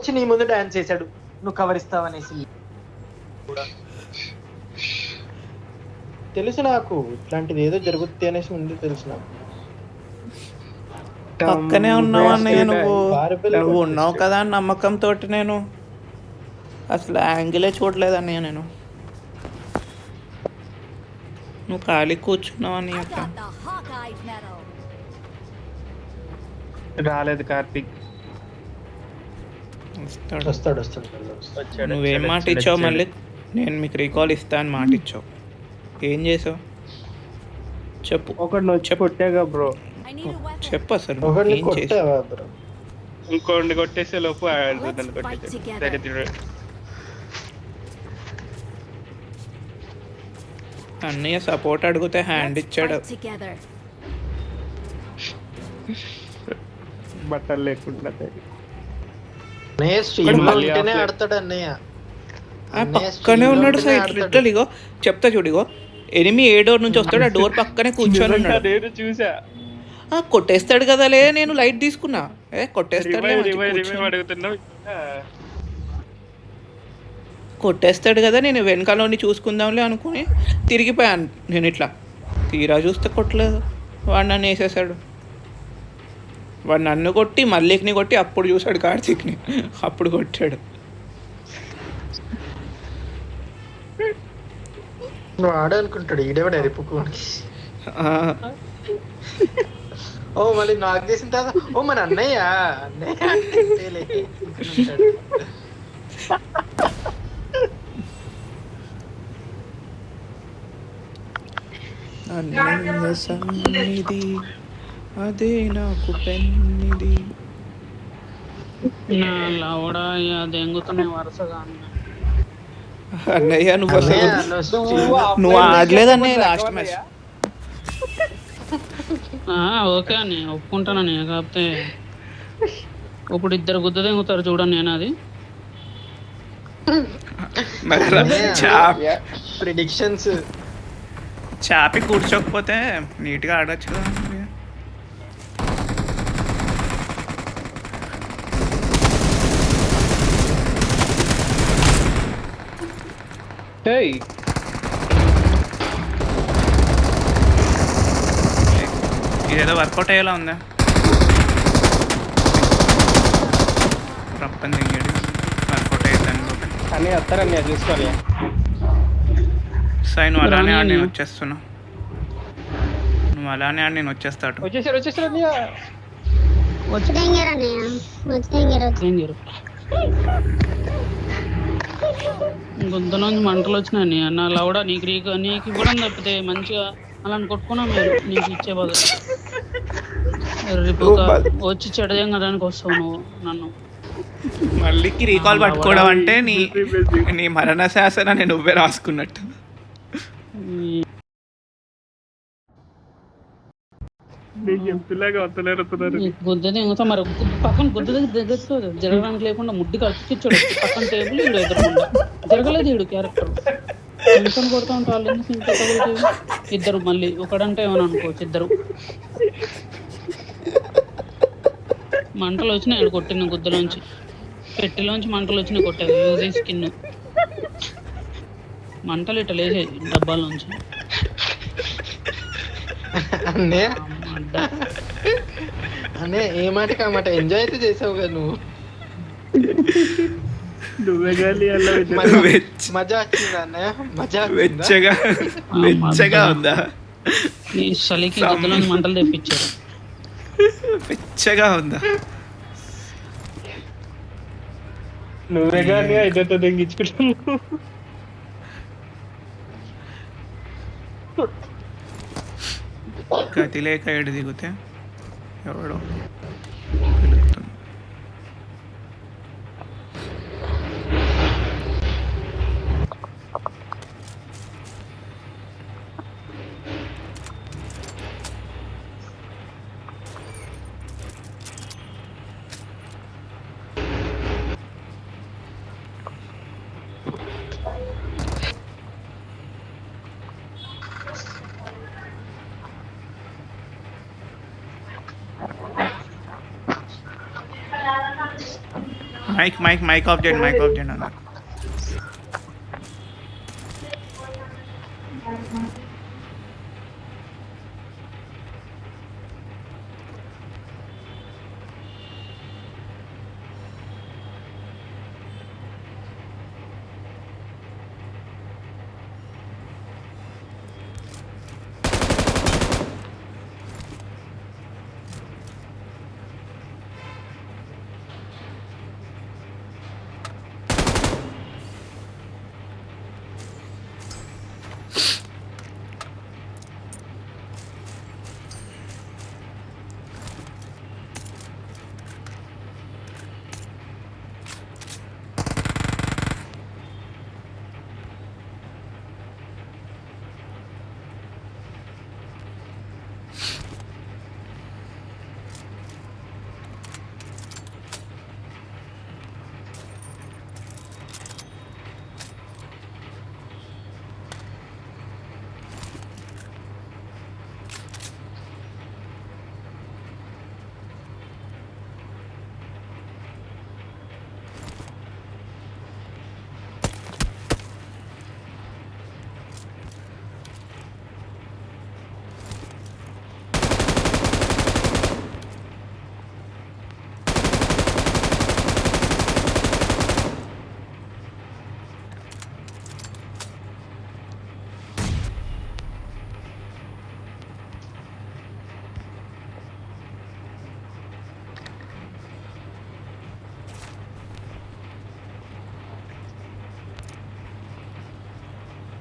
వచ్చి నీ ముందు డాన్స్ చేశాడు నువ్వు కవర్ ఇస్తావనేసి కూడా తెలుసు నాకు ఇట్లాంటిది ఏదో జరుగుతుంది అనేసి ముందు తెలుసు నాకు. పక్కనే ఉన్నావు అన్నయ్య, నువ్వు ఉన్నావు కదా అని నమ్మకంతో నేను అసలు యాంగిలే చూడలేదు అన్నయ్య. నువ్వు ఖాళీ కూర్చున్నావు అన్నయ్య. రాలేదు కార్తీక్. వస్తాడు. నువ్వేం మాట ఇచ్చావు మళ్ళీ? నేను మీకు రీకాల్ ఇస్తా అని మాట ఇచ్చావు, ఏం చేసావు చెప్పు. ఒకటి కొట్టాగా బ్రో, చెప్పు అసలు ఏం కొట్టావా బ్రో? ఇంకోటి కొట్టేసే లోపు అన్నయ్య సపోర్ట్ అడిగితే హ్యాండ్ ఇచ్చాడు. బట్టలు లేకుండా ఆడతాడు అన్నయ్య. పక్కనే ఉన్నాడు సైడ్ లిటరల్. ఇగో చెప్తా చూడిగో, ఎనిమి ఏ డోర్ నుంచి వస్తాడు ఆ డోర్ పక్కనే కూర్చొని ఉన్నాడు. చూసా కొట్టేస్తాడు కదా లే, నేను లైట్ తీసుకున్నా. కొట్టేస్తాడు కదా, నేను వెనకాలని చూసుకుందాంలే అనుకుని తిరిగిపోయాను. నేను ఇట్లా తీరా చూస్తే కొట్టలేదు, వాడు నన్ను వేసేసాడు. వాడు నన్ను కొట్టి మల్లిక్ని కొట్టి అప్పుడు చూసాడు కార్తీక్ని, అప్పుడు కొట్టాడు. నువ్వు ఆడనుకుంటాడు ఈడేవాడు ఎరుపుకోని. ఓ మళ్ళీ నాకు చేసిన తర్వాత ఓ మన అన్నయ్య సన్నిధి అదే నాకు పెన్నిది. అన్నయ్య నువ్వు అసలు నువ్వు ఆడలేదు అన్నయ్య లాస్ట్ మ్యాచ్. ఓకే అని ఒప్పుకుంటానని, కాకపోతే ఇప్పుడు ఇద్దరు గుద్ద తెంగుతారు చూడండి. నేను అది ప్రిడిక్షన్స్ చాపి కూర్చోకపోతే నీట్గా ఆడచ్చు కదా. ఇదేదో వర్కౌట్ అయ్యేలా ఉందా? రప్పని దిగాడు, వర్కౌట్ అయ్యేదాన్ని అన్నీ వస్తారని చూసుకోవాలి. సై నువ్వు అలానే ఆడి నేను వచ్చేస్తున్నా, నువ్వు అలానే ఆడి నేను వచ్చేస్తాడు. గొంతులోంచి మంటలు వచ్చినాయి అన్న. లౌడా నీకు కూడా తప్పితే మంచిగా అలా కొట్టుకున్నాం మీరు, నీకు ఇచ్చే బదులు రేపు వచ్చి చెడదెంగడానికి వస్తావు నువ్వు నన్ను. మళ్ళీకి రీకాల్ పట్టుకోవడం అంటే నీ మరణ శాసన నేను నువ్వే రాసుకున్నట్టు. గుద్ద దిగుతా మరి పక్కన గుద్ద దగ్గర జరగడానికి లేకుండా ముడ్డి కట్టించాడు పక్కన టేబుల్. ఈడు ఎదురకుండా జరగలేదు, ఈడు క్యారెక్టర్ నిమిషం కొడుతూ ఉంటా. వాళ్ళు ఎందుకు ఇంట్లో ఇద్దరు మళ్ళీ ఒకడంటే ఏమని అనుకోవచ్చు. ఇద్దరు మంటలు వచ్చినాయి, ఆడు కొట్టిన గుద్దలోంచి పెట్టిలోంచి మంటలు వచ్చినాయి, కొట్టాడు యూజీ స్కిన్ మంటలు ఇట్లా లేచాయి డబ్బాలోంచి. అనే ఏ మాట కామాట ఎంజాయ్ అయితే చేసావు కదా నువ్వు. మజా వచ్చిందా అన్నయ్య? మజా వెచ్చగా ఉందా? ఈ చలికి గుద్దలోంచి మంటలు తెప్పించారు. వెచ్చగా ఉందా? నువ్వే కానీ ఇద్దరితో దెంగించుకుంటాను. గతి లేక ఏడు దిగితే ఎవడో మైక్ ఆఫ్ చేయండి అన్నారు.